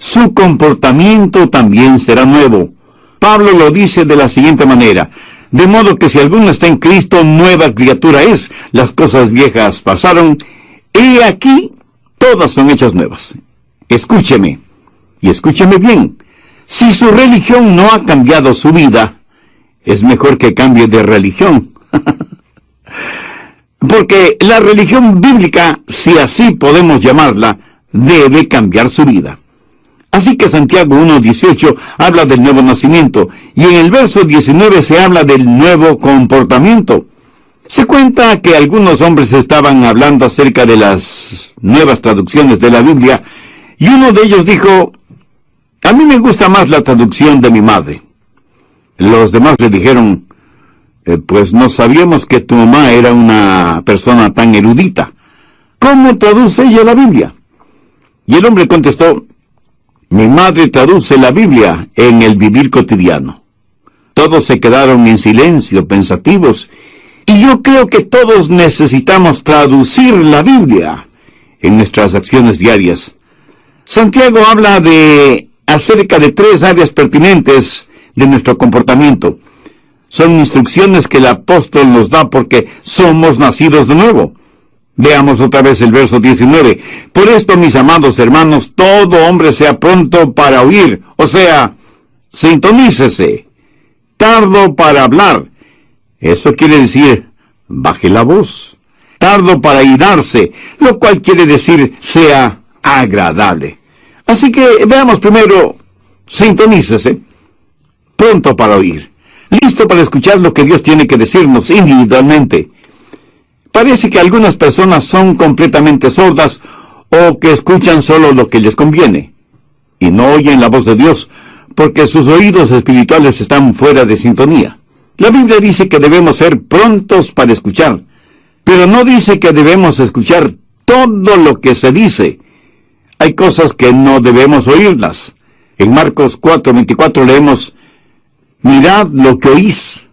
su comportamiento también será nuevo. Pablo lo dice de la siguiente manera: de modo que si alguno está en Cristo, nueva criatura es. Las cosas viejas pasaron, y aquí todas son hechas nuevas. Escúcheme, y escúcheme bien. Si su religión no ha cambiado su vida, es mejor que cambie de religión. Porque la religión bíblica, si así podemos llamarla, debe cambiar su vida. Así que Santiago 1:18 habla del nuevo nacimiento, y en el verso 19 se habla del nuevo comportamiento. Se cuenta que algunos hombres estaban hablando acerca de las nuevas traducciones de la Biblia, y uno de ellos dijo: a mí me gusta más la traducción de mi madre. Los demás le dijeron: pues no sabíamos que tu mamá era una persona tan erudita. ¿Cómo traduce ella la Biblia? Y el hombre contestó: mi madre traduce la Biblia en el vivir cotidiano. Todos se quedaron en silencio, pensativos, y yo creo que todos necesitamos traducir la Biblia en nuestras acciones diarias. Santiago habla acerca de 3 áreas pertinentes de nuestro comportamiento. Son instrucciones que el apóstol nos da porque somos nacidos de nuevo. Veamos otra vez el verso 19. Por esto, mis amados hermanos, todo hombre sea pronto para oír, o sea, sintonícese, tardo para hablar. Eso quiere decir, baje la voz. Tardo para irarse, lo cual quiere decir, sea agradable. Así que veamos primero, sintonícese, pronto para oír, listo para escuchar lo que Dios tiene que decirnos individualmente. Parece que algunas personas son completamente sordas o que escuchan solo lo que les conviene y no oyen la voz de Dios porque sus oídos espirituales están fuera de sintonía. La Biblia dice que debemos ser prontos para escuchar, pero no dice que debemos escuchar todo lo que se dice. Hay cosas que no debemos oírlas. En Marcos 4:24 leemos: mirad lo que oís.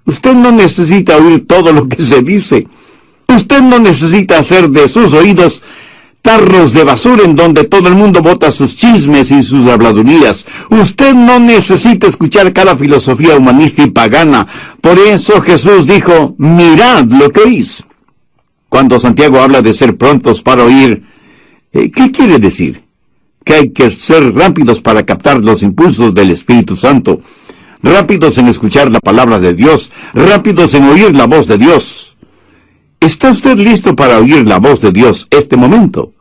Usted no necesita oír todo lo que se dice. Usted no necesita hacer de sus oídos tarros de basura en donde todo el mundo bota sus chismes y sus habladurías. Usted no necesita escuchar cada filosofía humanista y pagana. Por eso Jesús dijo: mirad lo que oís. Cuando Santiago habla de ser prontos para oír, ¿qué quiere decir? Que hay que ser rápidos para captar los impulsos del Espíritu Santo, rápidos en escuchar la palabra de Dios, rápidos en oír la voz de Dios. ¿Está usted listo para oír la voz de Dios este momento?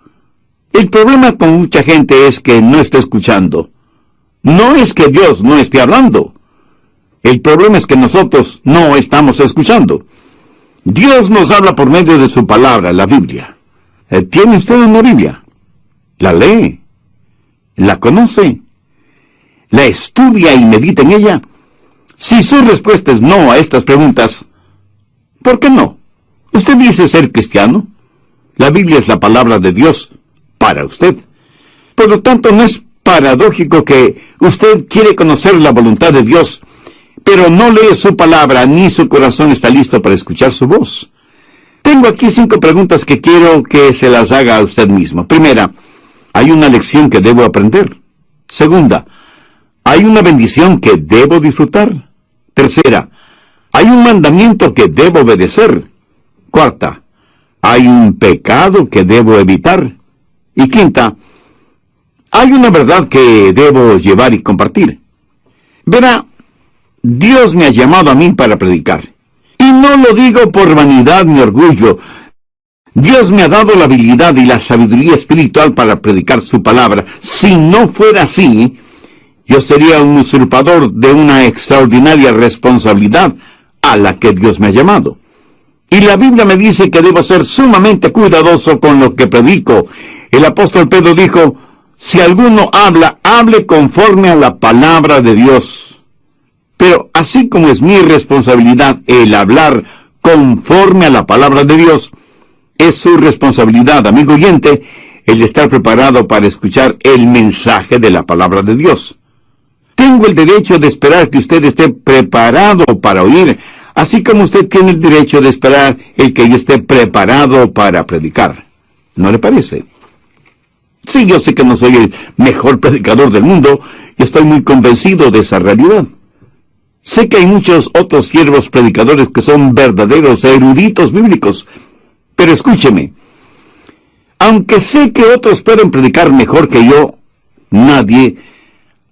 El problema con mucha gente es que no está escuchando. No es que Dios no esté hablando. El problema es que nosotros no estamos escuchando. Dios nos habla por medio de su palabra, la Biblia. ¿Tiene usted una Biblia? ¿La lee? ¿La conoce? ¿La estudia y medita en ella? Si su respuesta es no a estas preguntas, ¿por qué no? ¿Usted dice ser cristiano? La Biblia es la palabra de Dios para usted. Por lo tanto, no es paradójico que usted quiere conocer la voluntad de Dios, pero no lee su palabra ni su corazón está listo para escuchar su voz. Tengo aquí 5 preguntas que quiero que se las haga a usted mismo. Primera, ¿hay una lección que debo aprender? Segunda, ¿hay una bendición que debo disfrutar? Tercera, ¿hay un mandamiento que debo obedecer? Cuarta, ¿hay un pecado que debo evitar? Y quinta, ¿hay una verdad que debo llevar y compartir? Verá, Dios me ha llamado a mí para predicar. Y no lo digo por vanidad ni orgullo. Dios me ha dado la habilidad y la sabiduría espiritual para predicar su palabra. Si no fuera así, yo sería un usurpador de una extraordinaria responsabilidad a la que Dios me ha llamado. Y la Biblia me dice que debo ser sumamente cuidadoso con lo que predico. El apóstol Pedro dijo: si alguno habla, hable conforme a la palabra de Dios. Pero así como es mi responsabilidad el hablar conforme a la palabra de Dios, es su responsabilidad, amigo oyente, el estar preparado para escuchar el mensaje de la palabra de Dios. Tengo el derecho de esperar que usted esté preparado para oír, así como usted tiene el derecho de esperar el que yo esté preparado para predicar. ¿No le parece? Sí, yo sé que no soy el mejor predicador del mundo y estoy muy convencido de esa realidad. Sé que hay muchos otros siervos predicadores que son verdaderos eruditos bíblicos, pero escúcheme, aunque sé que otros pueden predicar mejor que yo, nadie,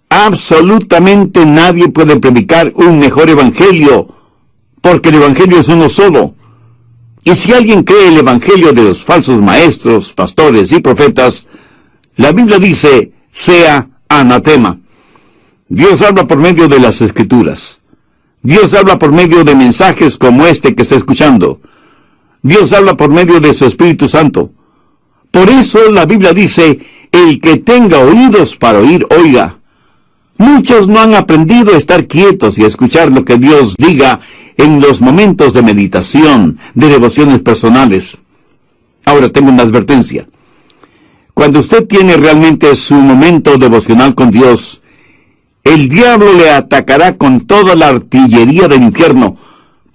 absolutamente nadie puede predicar un mejor evangelio, porque el evangelio es uno solo. Y si alguien cree el evangelio de los falsos maestros, pastores y profetas, la Biblia dice, sea anatema. Dios habla por medio de las Escrituras. Dios habla por medio de mensajes como este que está escuchando. Dios habla por medio de su Espíritu Santo. Por eso la Biblia dice, el que tenga oídos para oír, oiga. Muchos no han aprendido a estar quietos y a escuchar lo que Dios diga en los momentos de meditación, de devociones personales. Ahora tengo una advertencia. Cuando usted tiene realmente su momento devocional con Dios, el diablo le atacará con toda la artillería del infierno,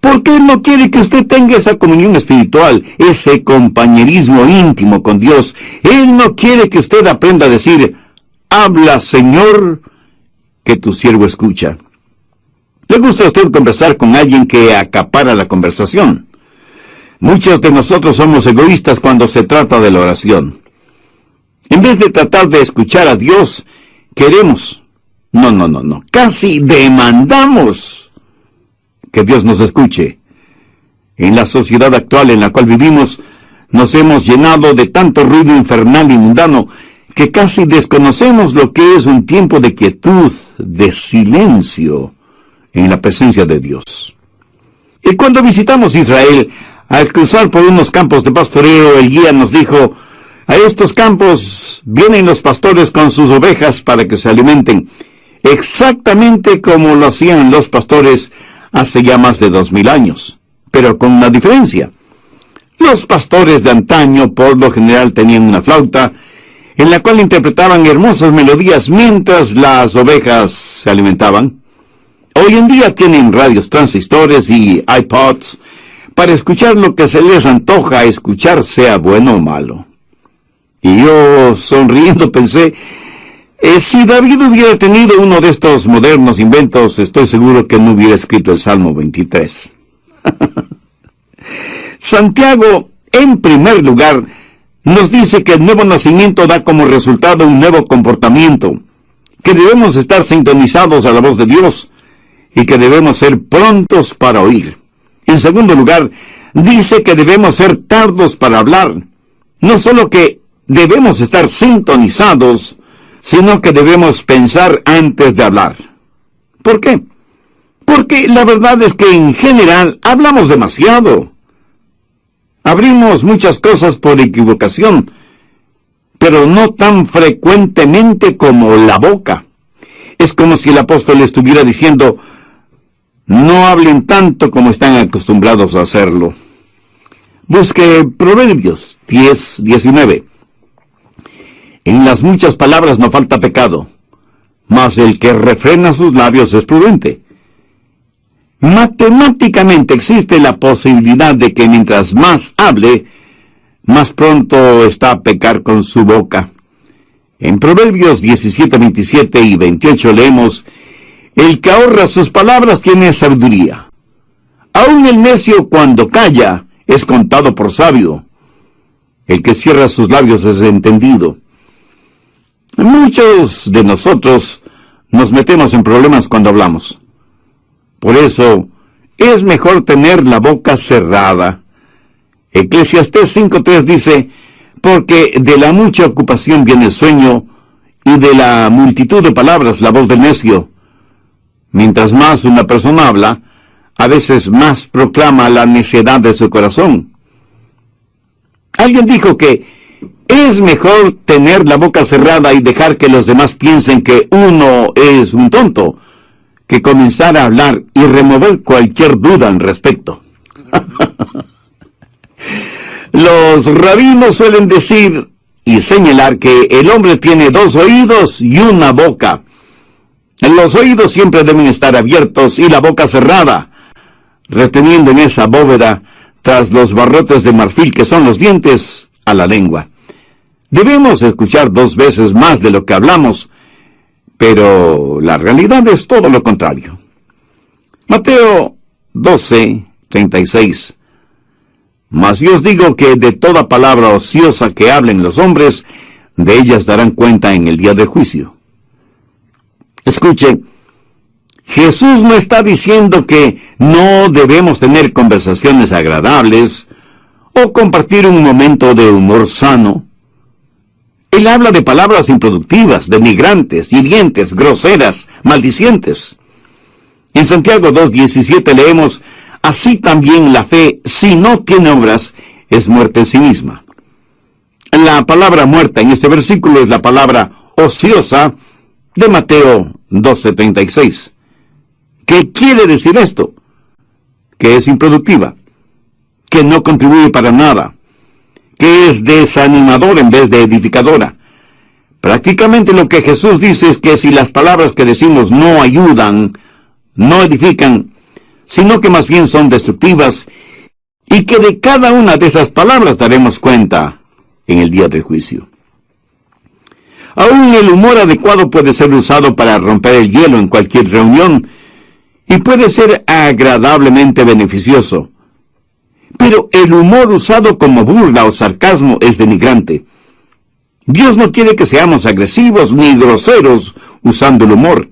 porque él no quiere que usted tenga esa comunión espiritual, ese compañerismo íntimo con Dios. Él no quiere que usted aprenda a decir, habla, Señor, que tu siervo escucha. ¿Le gusta a usted conversar con alguien que acapara la conversación? Muchos de nosotros somos egoístas cuando se trata de la oración. En vez de tratar de escuchar a Dios, queremos, casi demandamos que Dios nos escuche. En la sociedad actual en la cual vivimos, nos hemos llenado de tanto ruido infernal y mundano, que casi desconocemos lo que es un tiempo de quietud, de silencio, en la presencia de Dios. Y cuando visitamos Israel, al cruzar por unos campos de pastoreo, el guía nos dijo, a estos campos vienen los pastores con sus ovejas para que se alimenten, exactamente como lo hacían los pastores hace ya más de 2000 años, pero con una diferencia. Los pastores de antaño, por lo general, tenían una flauta, en la cual interpretaban hermosas melodías mientras las ovejas se alimentaban. Hoy en día tienen radios transistores y iPods para escuchar lo que se les antoja escuchar, sea bueno o malo. Y yo, sonriendo, pensé, si David hubiera tenido uno de estos modernos inventos, estoy seguro que no hubiera escrito el Salmo 23. Santiago, en primer lugar, nos dice que el nuevo nacimiento da como resultado un nuevo comportamiento, que debemos estar sintonizados a la voz de Dios y que debemos ser prontos para oír. En segundo lugar, dice que debemos ser tardos para hablar. No solo que debemos estar sintonizados, sino que debemos pensar antes de hablar. ¿Por qué? Porque la verdad es que en general hablamos demasiado. Abrimos muchas cosas por equivocación, pero no tan frecuentemente como la boca. Es como si el apóstol estuviera diciendo, no hablen tanto como están acostumbrados a hacerlo. Busque Proverbios 10:19. En las muchas palabras no falta pecado, mas el que refrena sus labios es prudente. Matemáticamente existe la posibilidad de que mientras más hable, más pronto está a pecar con su boca. En Proverbios 17:27 y 28 leemos, el que ahorra sus palabras tiene sabiduría. Aun el necio cuando calla es contado por sabio. El que cierra sus labios es entendido. Muchos de nosotros nos metemos en problemas cuando hablamos. Por eso, es mejor tener la boca cerrada. Eclesiastés 5:3 dice, porque de la mucha ocupación viene el sueño, y de la multitud de palabras la voz del necio. Mientras más una persona habla, a veces más proclama la necedad de su corazón. Alguien dijo que es mejor tener la boca cerrada y dejar que los demás piensen que uno es un tonto, que comenzar a hablar y remover cualquier duda al respecto. Los rabinos suelen decir y señalar que el hombre tiene 2 oídos y una boca. Los oídos siempre deben estar abiertos y la boca cerrada, reteniendo en esa bóveda, tras los barrotes de marfil que son los dientes, a la lengua. Debemos escuchar 2 veces más de lo que hablamos, pero la realidad es todo lo contrario. Mateo 12:36. Mas yo os digo que de toda palabra ociosa que hablen los hombres, de ellas darán cuenta en el día del juicio. Escuche, Jesús no está diciendo que no debemos tener conversaciones agradables o compartir un momento de humor sano. Él habla de palabras improductivas, denigrantes, hirientes, groseras, maldicientes. En Santiago 2:17 leemos: así también la fe, si no tiene obras, es muerta en sí misma. La palabra muerta en este versículo es la palabra ociosa de Mateo 12:36. ¿Qué quiere decir esto? Que es improductiva, que no contribuye para nada, que es desanimadora en vez de edificadora. Prácticamente lo que Jesús dice es que si las palabras que decimos no ayudan, no edifican, sino que más bien son destructivas, y que de cada una de esas palabras daremos cuenta en el día del juicio. Aún el humor adecuado puede ser usado para romper el hielo en cualquier reunión, y puede ser agradablemente beneficioso. Pero el humor usado como burla o sarcasmo es denigrante. Dios no quiere que seamos agresivos ni groseros usando el humor.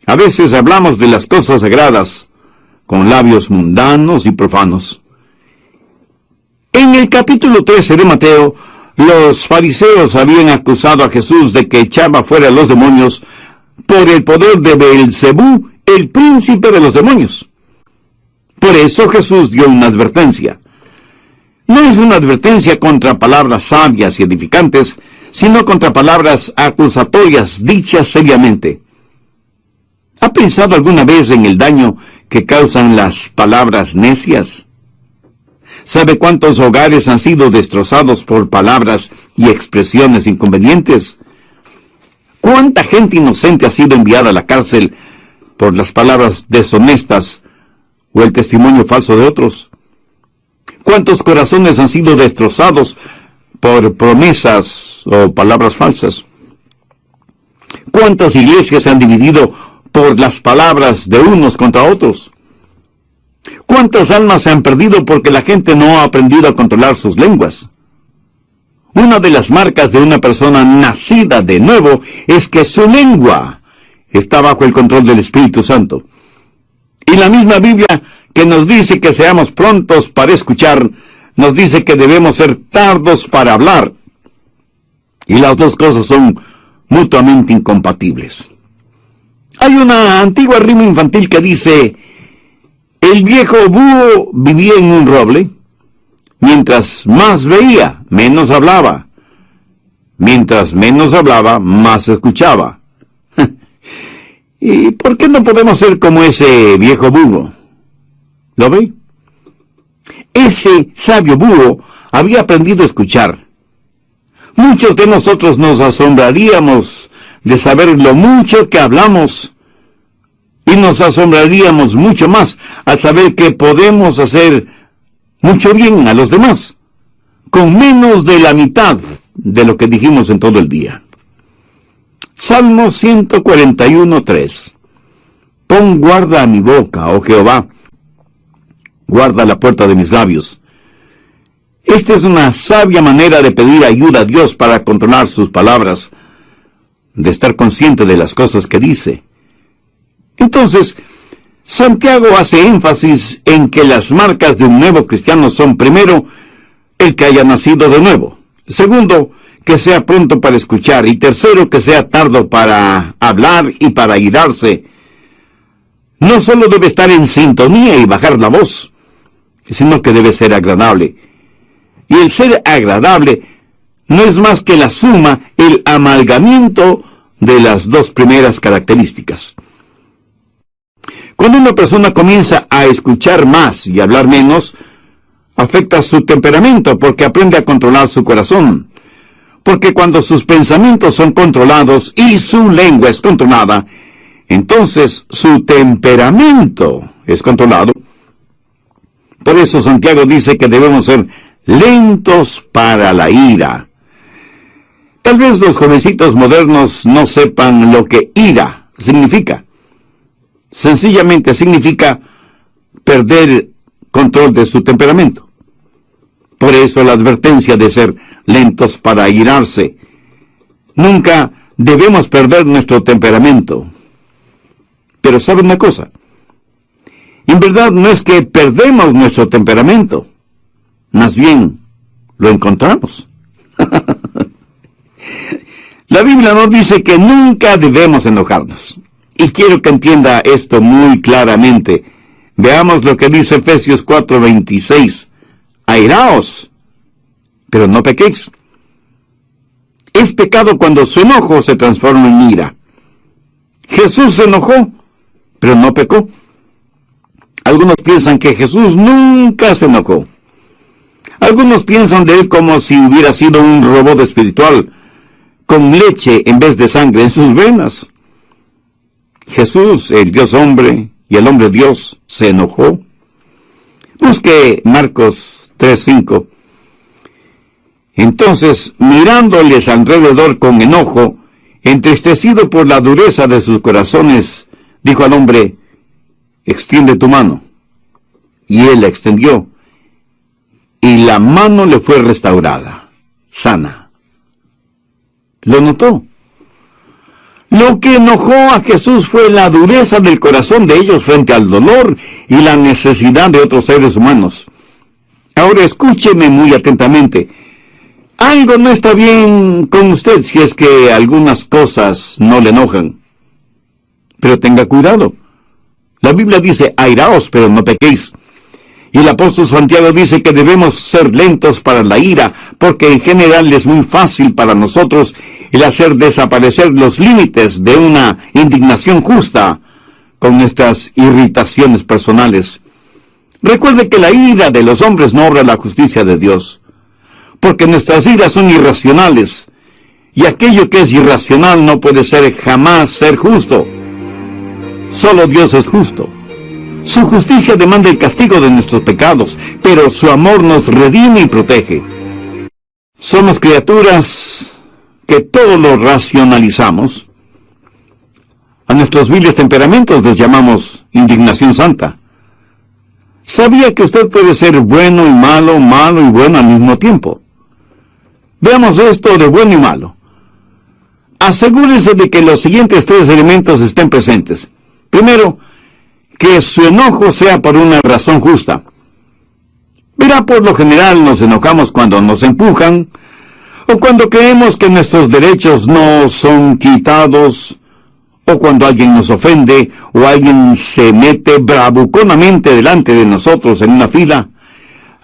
A veces hablamos de las cosas sagradas con labios mundanos y profanos. En el capítulo 13 de Mateo, los fariseos habían acusado a Jesús de que echaba fuera a los demonios por el poder de Beelzebú, el príncipe de los demonios. Por eso Jesús dio una advertencia. No es una advertencia contra palabras sabias y edificantes, sino contra palabras acusatorias dichas seriamente. ¿Ha pensado alguna vez en el daño que causan las palabras necias? ¿Sabe cuántos hogares han sido destrozados por palabras y expresiones inconvenientes? ¿Cuánta gente inocente ha sido enviada a la cárcel por las palabras deshonestas o el testimonio falso de otros? ¿Cuántos corazones han sido destrozados por promesas o palabras falsas? ¿Cuántas iglesias se han dividido por las palabras de unos contra otros? ¿Cuántas almas se han perdido porque la gente no ha aprendido a controlar sus lenguas? Una de las marcas de una persona nacida de nuevo es que su lengua está bajo el control del Espíritu Santo. Y la misma Biblia, que nos dice que seamos prontos para escuchar, nos dice que debemos ser tardos para hablar. Y las dos cosas son mutuamente incompatibles. Hay una antigua rima infantil que dice: el viejo búho vivía en un roble. Mientras más veía, menos hablaba. Mientras menos hablaba, más escuchaba. ¿Y por qué no podemos ser como ese viejo búho? ¿Lo ve? Ese sabio búho había aprendido a escuchar. Muchos de nosotros nos asombraríamos de saber lo mucho que hablamos, y nos asombraríamos mucho más al saber que podemos hacer mucho bien a los demás, con menos de la mitad de lo que dijimos en todo el día. Salmo 141:3. Pon guarda a mi boca, oh Jehová, guarda la puerta de mis labios. Esta es una sabia manera de pedir ayuda a Dios para controlar sus palabras, de estar consciente de las cosas que dice. Entonces, Santiago hace énfasis en que las marcas de un nuevo cristiano son, primero, el que haya nacido de nuevo; segundo, que sea pronto para escuchar; y tercero, que sea tardo para hablar y para airarse. No solo debe estar en sintonía y bajar la voz, sino que debe ser agradable. Y el ser agradable no es más que la suma, el amalgamiento de las dos primeras características. Cuando una persona comienza a escuchar más y hablar menos, afecta su temperamento porque aprende a controlar su corazón. Porque cuando sus pensamientos son controlados y su lengua es controlada, entonces su temperamento es controlado. Por eso Santiago dice que debemos ser lentos para la ira. Tal vez los jovencitos modernos no sepan lo que ira significa. Sencillamente significa perder control de su temperamento. Por eso la advertencia de ser lentos para airarse. Nunca debemos perder nuestro temperamento. Pero ¿saben una cosa? En verdad no es que perdemos nuestro temperamento. Más bien, lo encontramos. La Biblia nos dice que nunca debemos enojarnos. Y quiero que entienda esto muy claramente. Veamos lo que dice Efesios 4:26. Airaos, pero no pequéis. Es pecado cuando su enojo se transforma en ira. Jesús se enojó, pero no pecó. Algunos piensan que Jesús nunca se enojó. Algunos piensan de él como si hubiera sido un robot espiritual, con leche en vez de sangre en sus venas. Jesús, el Dios hombre y el hombre Dios, se enojó. Busque Marcos 3:5. Entonces, mirándoles alrededor con enojo, entristecido por la dureza de sus corazones, dijo al hombre: extiende tu mano. Y él la extendió, y la mano le fue restaurada, sana. ¿Lo notó? Lo que enojó a Jesús fue la dureza del corazón de ellos frente al dolor y la necesidad de otros seres humanos. Ahora escúcheme muy atentamente. Algo no está bien con usted si es que algunas cosas no le enojan. Pero tenga cuidado. La Biblia dice, airaos, pero no pequéis. Y el apóstol Santiago dice que debemos ser lentos para la ira, porque en general es muy fácil para nosotros el hacer desaparecer los límites de una indignación justa con nuestras irritaciones personales. Recuerde que la ira de los hombres no obra la justicia de Dios, porque nuestras iras son irracionales, y aquello que es irracional no puede jamás ser justo. Solo Dios es justo. Su justicia demanda el castigo de nuestros pecados, pero su amor nos redime y protege. Somos criaturas que todo lo racionalizamos. A nuestros viles temperamentos los llamamos indignación santa. ¿Sabía que usted puede ser bueno y malo, malo y bueno al mismo tiempo? Veamos esto de bueno y malo. Asegúrese de que los siguientes tres elementos estén presentes. Primero, que su enojo sea por una razón justa. Verá, por lo general nos enojamos cuando nos empujan, o cuando creemos que nuestros derechos no son quitados, o cuando alguien nos ofende, o alguien se mete bravuconamente delante de nosotros en una fila.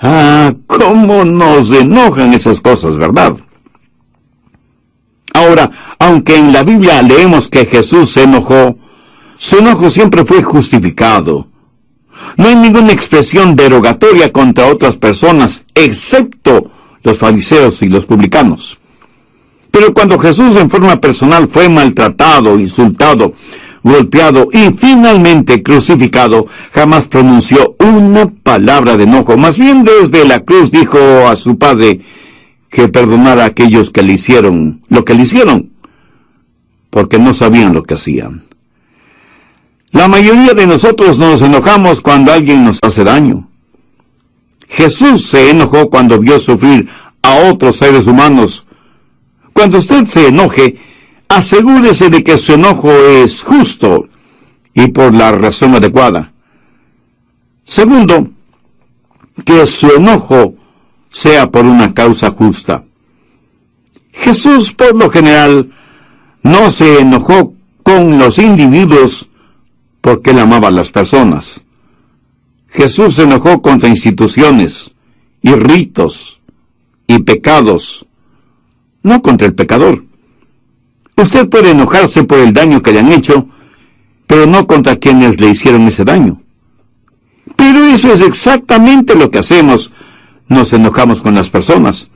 Ah, cómo nos enojan esas cosas, ¿verdad? Ahora, aunque en la Biblia leemos que Jesús se enojó, su enojo siempre fue justificado. No hay ninguna expresión derogatoria contra otras personas, excepto los fariseos y los publicanos. Pero cuando Jesús en forma personal fue maltratado, insultado, golpeado y finalmente crucificado, jamás pronunció una palabra de enojo. Más bien desde la cruz dijo a su Padre que perdonara a aquellos que le hicieron lo que le hicieron, porque no sabían lo que hacían. La mayoría de nosotros nos enojamos cuando alguien nos hace daño. Jesús se enojó cuando vio sufrir a otros seres humanos. Cuando usted se enoje, asegúrese de que su enojo es justo y por la razón adecuada. Segundo, que su enojo sea por una causa justa. Jesús, por lo general, no se enojó con los individuos porque él amaba a las personas. Jesús se enojó contra instituciones, y ritos, y pecados, no contra el pecador. Usted puede enojarse por el daño que le han hecho, pero no contra quienes le hicieron ese daño. Pero eso es exactamente lo que hacemos, nos enojamos con las personas.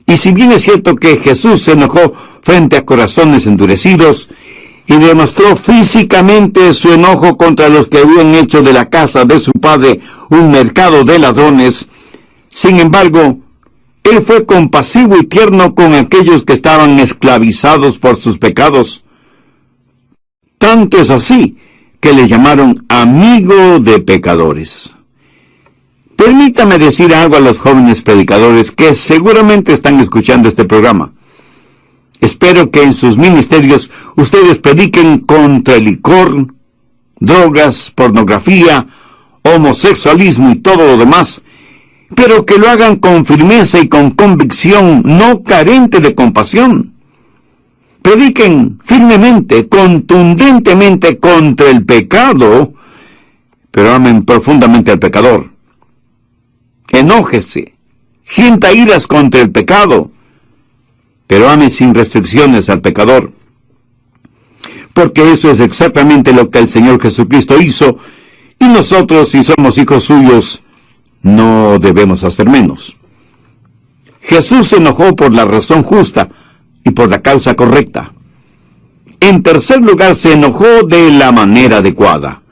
Y si bien es cierto que Jesús se enojó frente a corazones endurecidos, y demostró físicamente su enojo contra los que habían hecho de la casa de su padre un mercado de ladrones, sin embargo, Él fue compasivo y tierno con aquellos que estaban esclavizados por sus pecados. Tanto es así que le llamaron amigo de pecadores. Permítame decir algo a los jóvenes predicadores que seguramente están escuchando este programa. Espero que en sus ministerios ustedes prediquen contra el licor, drogas, pornografía, homosexualismo y todo lo demás, pero que lo hagan con firmeza y con convicción, no carente de compasión. Prediquen firmemente, contundentemente contra el pecado, pero amen profundamente al pecador. Enójese, sienta iras contra el pecado, pero ame sin restricciones al pecador. Porque eso es exactamente lo que el Señor Jesucristo hizo, y nosotros, si somos hijos suyos, no debemos hacer menos. Jesús se enojó por la razón justa y por la causa correcta. En tercer lugar, se enojó de la manera adecuada.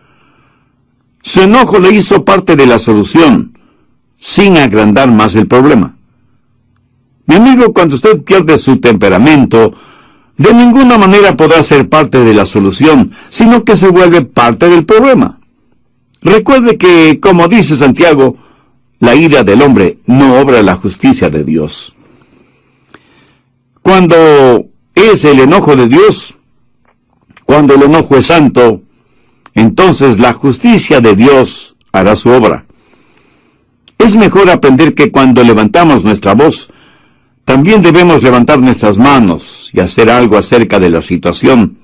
Su enojo le hizo parte de la solución, sin agrandar más el problema. Mi amigo, cuando usted pierde su temperamento, de ninguna manera podrá ser parte de la solución, sino que se vuelve parte del problema. Recuerde que, como dice Santiago, la ira del hombre no obra la justicia de Dios. Cuando es el enojo de Dios, cuando el enojo es santo, entonces la justicia de Dios hará su obra. Es mejor aprender que cuando levantamos nuestra voz, también debemos levantar nuestras manos y hacer algo acerca de la situación.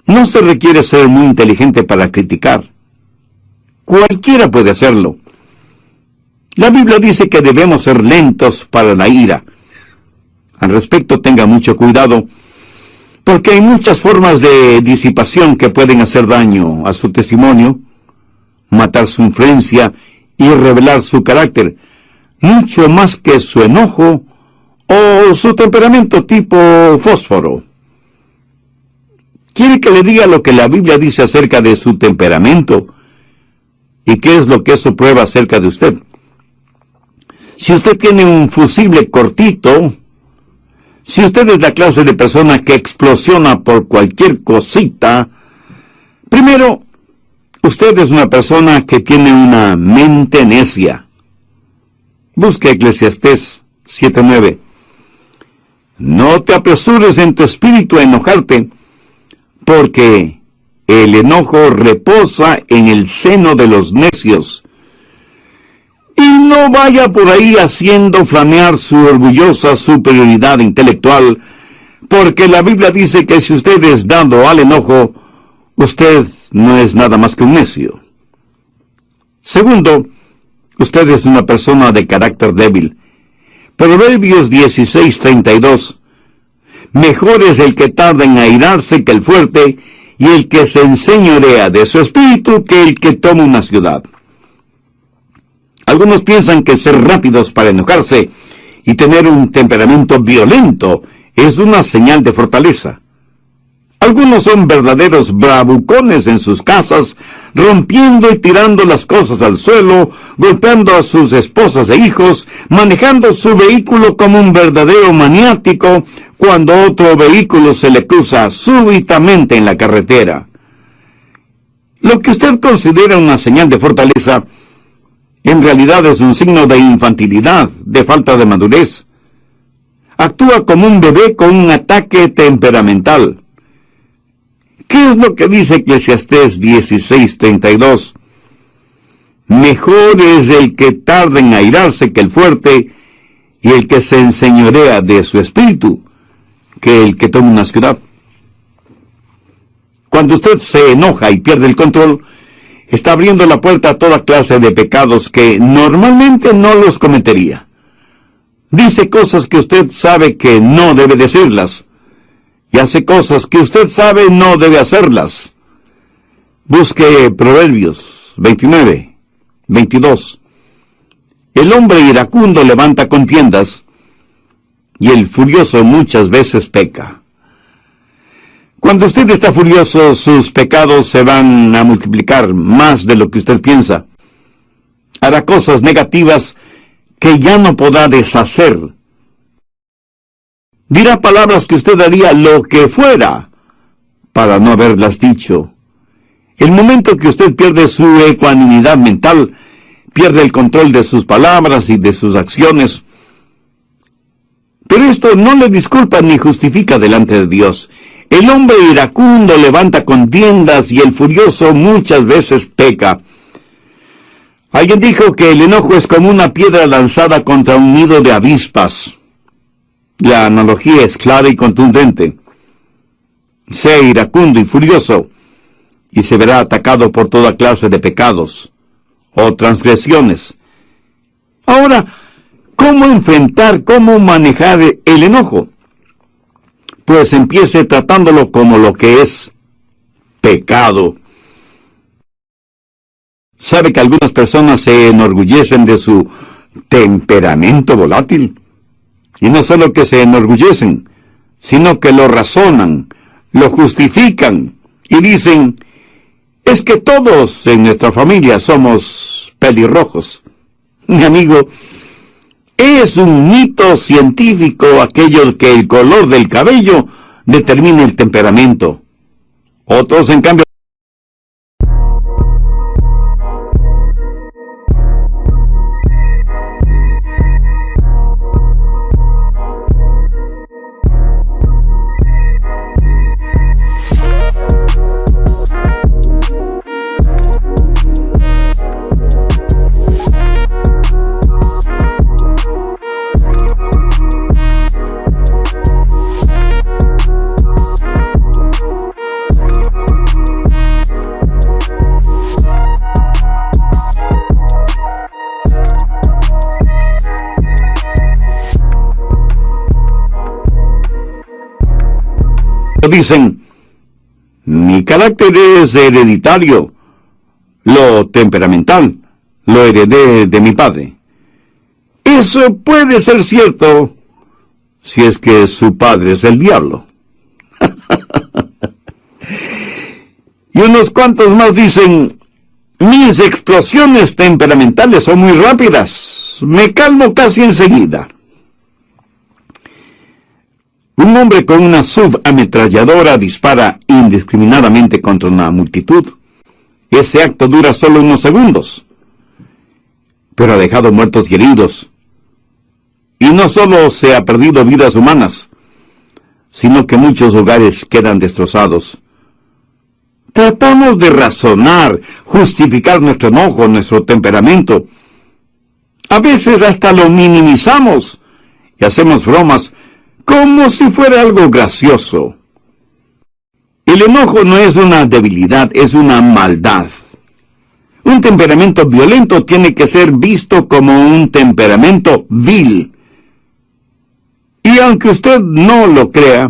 No se requiere ser muy inteligente para criticar. Cualquiera puede hacerlo. La Biblia dice que debemos ser lentos para la ira. Al respecto, tenga mucho cuidado, porque hay muchas formas de disipación que pueden hacer daño a su testimonio, matar su influencia y revelar su carácter, mucho más que su enojo o su temperamento tipo fósforo. ¿Quiere que le diga lo que la Biblia dice acerca de su temperamento? ¿Y qué es lo que eso prueba acerca de usted? Si usted tiene un fusible cortito, si usted es la clase de persona que explosiona por cualquier cosita, primero, usted es una persona que tiene una mente necia. Busque Eclesiastés 7:9. No te apresures en tu espíritu a enojarte, porque el enojo reposa en el seno de los necios. Y no vaya por ahí haciendo flamear su orgullosa superioridad intelectual, porque la Biblia dice que si usted es dado al enojo, usted no es nada más que un necio. Segundo, usted es una persona de carácter débil. Proverbios 16:32. Mejor es el que tarda en airarse que el fuerte, y el que se enseñorea de su espíritu que el que toma una ciudad. Algunos piensan que ser rápidos para enojarse y tener un temperamento violento es una señal de fortaleza. Algunos son verdaderos bravucones en sus casas, rompiendo y tirando las cosas al suelo, golpeando a sus esposas e hijos, manejando su vehículo como un verdadero maniático, cuando otro vehículo se le cruza súbitamente en la carretera. Lo que usted considera una señal de fortaleza, en realidad es un signo de infantilidad, de falta de madurez. Actúa como un bebé con un ataque temperamental. ¿Qué es lo que dice Eclesiastés 16:32? Mejor es el que tarda en airarse que el fuerte, y el que se enseñorea de su espíritu, que el que toma una ciudad. Cuando usted se enoja y pierde el control, está abriendo la puerta a toda clase de pecados que normalmente no los cometería. Dice cosas que usted sabe que no debe decirlas, y hace cosas que usted sabe no debe hacerlas. Busque Proverbios 29:22. El hombre iracundo levanta contiendas, y el furioso muchas veces peca. Cuando usted está furioso, sus pecados se van a multiplicar más de lo que usted piensa. Hará cosas negativas que ya no podrá deshacer. Dirá palabras que usted daría lo que fuera para no haberlas dicho. El momento que usted pierde su ecuanimidad mental, pierde el control de sus palabras y de sus acciones. Pero esto no le disculpa ni justifica delante de Dios. El hombre iracundo levanta contiendas y el furioso muchas veces peca. Alguien dijo que el enojo es como una piedra lanzada contra un nido de avispas. La analogía es clara y contundente. Sea iracundo y furioso, y se verá atacado por toda clase de pecados o transgresiones. Ahora, ¿cómo enfrentar, cómo manejar el enojo? Pues empiece tratándolo como lo que es: pecado. ¿Sabe que algunas personas se enorgullecen de su temperamento volátil? Y no solo que se enorgullecen, sino que lo razonan, lo justifican y dicen: es que todos en nuestra familia somos pelirrojos. Mi amigo, es un mito científico aquello que el color del cabello determina el temperamento. Otros, en cambio, dicen: mi carácter es hereditario, lo temperamental lo heredé de mi padre. Eso puede ser cierto si es que su padre es el diablo. Y unos cuantos más dicen: mis explosiones temperamentales son muy rápidas, me calmo casi enseguida. Un hombre con una subametralladora dispara indiscriminadamente contra una multitud. Ese acto dura solo unos segundos, pero ha dejado muertos y heridos. Y no solo se ha perdido vidas humanas, sino que muchos hogares quedan destrozados. Tratamos de razonar, justificar nuestro enojo, nuestro temperamento. A veces hasta lo minimizamos y hacemos bromas como si fuera algo gracioso. El enojo no es una debilidad, es una maldad. Un temperamento violento tiene que ser visto como un temperamento vil. Y aunque usted no lo crea,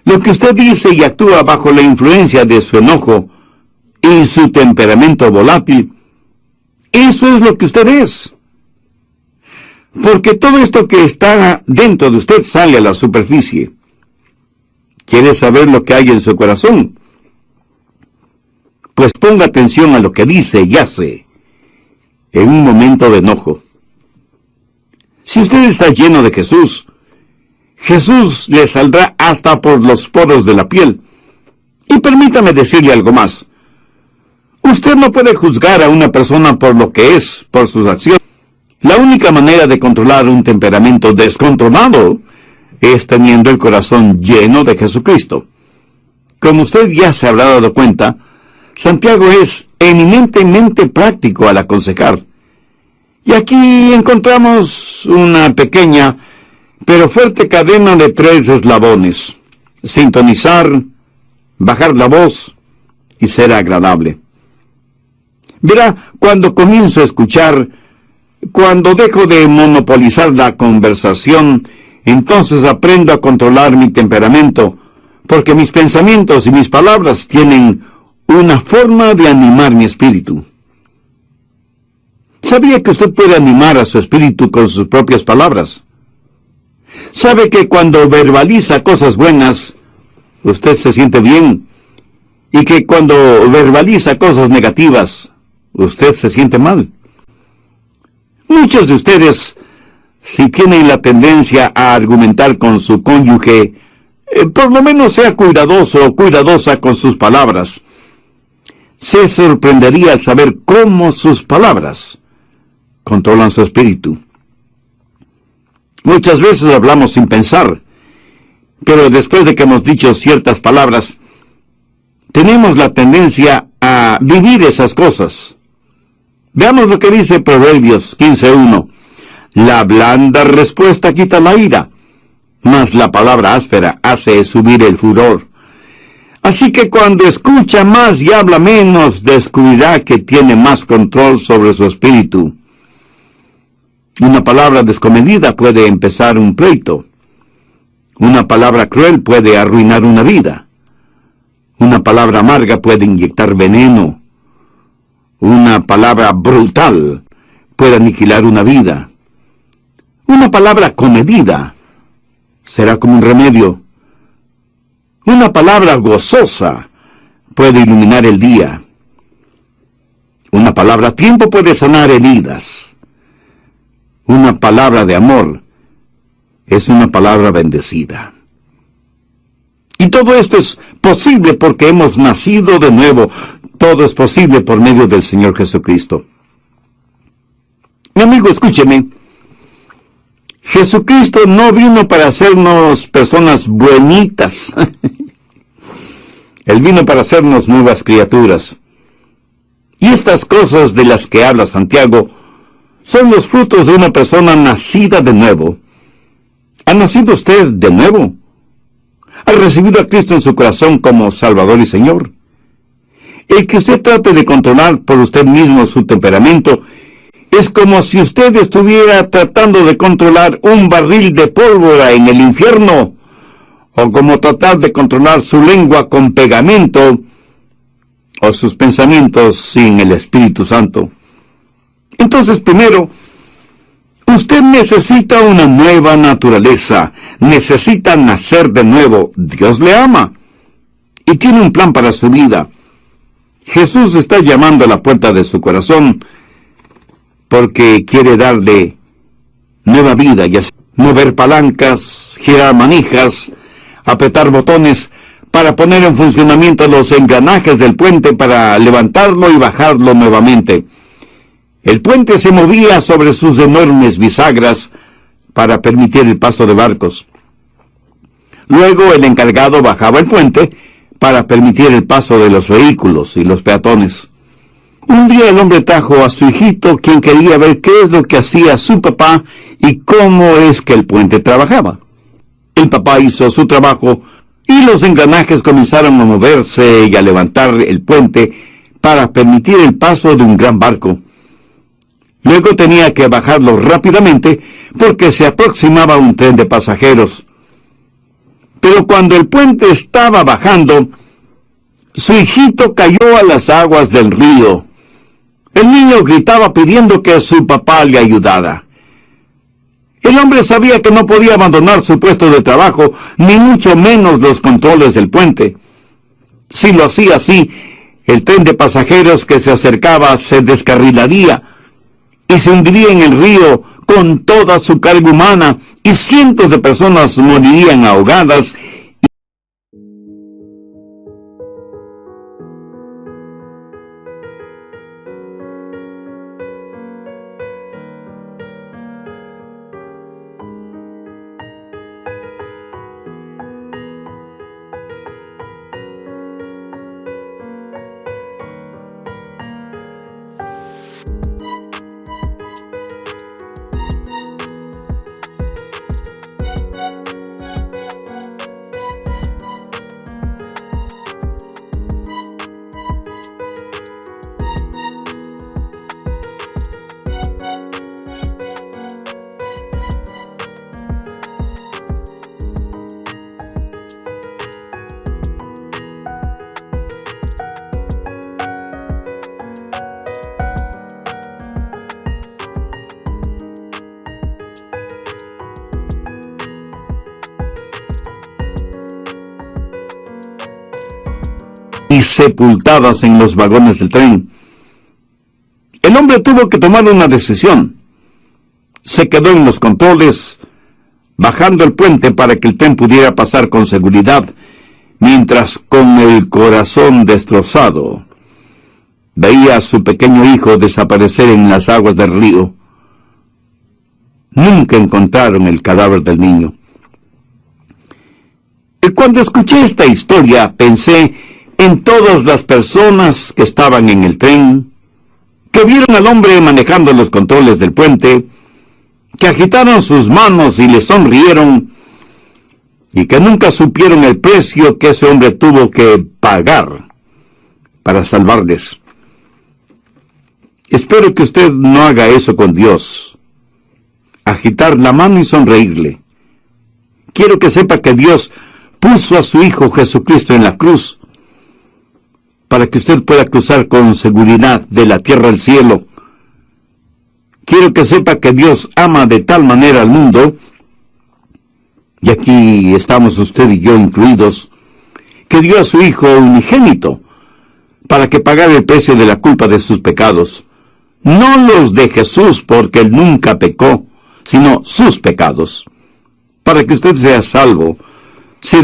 lo que usted dice y actúa bajo la influencia de su enojo y su temperamento volátil, eso es lo que usted es. Porque todo esto que está dentro de usted sale a la superficie. ¿Quiere saber lo que hay en su corazón? Pues ponga atención a lo que dice y hace en un momento de enojo. Si usted está lleno de Jesús, Jesús le saldrá hasta por los poros de la piel. Y permítame decirle algo más. Usted no puede juzgar a una persona por lo que es, por sus acciones. La única manera de controlar un temperamento descontrolado es teniendo el corazón lleno de Jesucristo. Como usted ya se habrá dado cuenta, Santiago es eminentemente práctico al aconsejar. Y aquí encontramos una pequeña pero fuerte cadena de 3 eslabones: sintonizar, bajar la voz y ser agradable. Verá, cuando comienzo a escuchar, cuando dejo de monopolizar la conversación, entonces aprendo a controlar mi temperamento, porque mis pensamientos y mis palabras tienen una forma de animar mi espíritu. ¿Sabía que usted puede animar a su espíritu con sus propias palabras? ¿Sabe que cuando verbaliza cosas buenas, usted se siente bien? Y que cuando verbaliza cosas negativas, usted se siente mal. Muchos de ustedes, si tienen la tendencia a argumentar con su cónyuge, por lo menos sea cuidadoso o cuidadosa con sus palabras. Se sorprendería al saber cómo sus palabras controlan su espíritu. Muchas veces hablamos sin pensar, pero después de que hemos dicho ciertas palabras, tenemos la tendencia a vivir esas cosas. Veamos lo que dice Proverbios 15:1. La blanda respuesta quita la ira, mas la palabra áspera hace subir el furor. Así que cuando escucha más y habla menos, descubrirá que tiene más control sobre su espíritu. Una palabra descomedida puede empezar un pleito. Una palabra cruel puede arruinar una vida. Una palabra amarga puede inyectar veneno. Una palabra brutal puede aniquilar una vida. Una palabra comedida será como un remedio. Una palabra gozosa puede iluminar el día. Una palabra a tiempo puede sanar heridas. Una palabra de amor es una palabra bendecida. Y todo esto es posible porque hemos nacido de nuevo. Todo es posible por medio del Señor Jesucristo. Mi amigo, escúcheme. Jesucristo no vino para hacernos personas buenitas. Él vino para hacernos nuevas criaturas. Y estas cosas de las que habla Santiago son los frutos de una persona nacida de nuevo. ¿Ha nacido usted de nuevo? ¿Ha recibido a Cristo en su corazón como Salvador y Señor? El que usted trate de controlar por usted mismo su temperamento es como si usted estuviera tratando de controlar un barril de pólvora en el infierno, o como tratar de controlar su lengua con pegamento, o sus pensamientos sin el Espíritu Santo. Entonces, primero, usted necesita una nueva naturaleza, necesita nacer de nuevo. Dios le ama y tiene un plan para su vida. Jesús está llamando a la puerta de su corazón porque quiere darle nueva vida, y así mover palancas, girar manijas, apretar botones para poner en funcionamiento los engranajes del puente para levantarlo y bajarlo nuevamente. El puente se movía sobre sus enormes bisagras para permitir el paso de barcos. Luego el encargado bajaba el puente para permitir el paso de los vehículos y los peatones. Un día el hombre trajo a su hijito, quien quería ver qué es lo que hacía su papá y cómo es que el puente trabajaba. El papá hizo su trabajo y los engranajes comenzaron a moverse y a levantar el puente para permitir el paso de un gran barco. Luego tenía que bajarlo rápidamente porque se aproximaba un tren de pasajeros. Pero cuando el puente estaba bajando, su hijito cayó a las aguas del río. El niño gritaba pidiendo que su papá le ayudara. El hombre sabía que no podía abandonar su puesto de trabajo, ni mucho menos los controles del puente. Si lo hacía así, el tren de pasajeros que se acercaba se descarrilaría y se hundiría en el río con toda su carga humana, y cientos de personas morirían ahogadas. Y sepultadas en los vagones del tren. El hombre tuvo que tomar una decisión. se quedó en los controles, bajando el puente para que el tren pudiera pasar con seguridad, mientras con el corazón destrozado veía a su pequeño hijo desaparecer en las aguas del río. Nunca encontraron el cadáver del niño. Y cuando escuché esta historia, pensé en todas las personas que estaban en el tren, que vieron al hombre manejando los controles del puente, que agitaron sus manos y le sonrieron, y que nunca supieron el precio que ese hombre tuvo que pagar para salvarles. Espero que usted no haga eso con Dios, agitar la mano y sonreírle. Quiero que sepa que Dios puso a su Hijo Jesucristo en la cruz para que usted pueda cruzar con seguridad de la tierra al cielo. Quiero que sepa que Dios ama de tal manera al mundo, y aquí estamos usted y yo incluidos, que dio a su Hijo unigénito para que pagara el precio de la culpa de sus pecados. No los de Jesús, porque Él nunca pecó, sino sus pecados, para que usted sea salvo. Si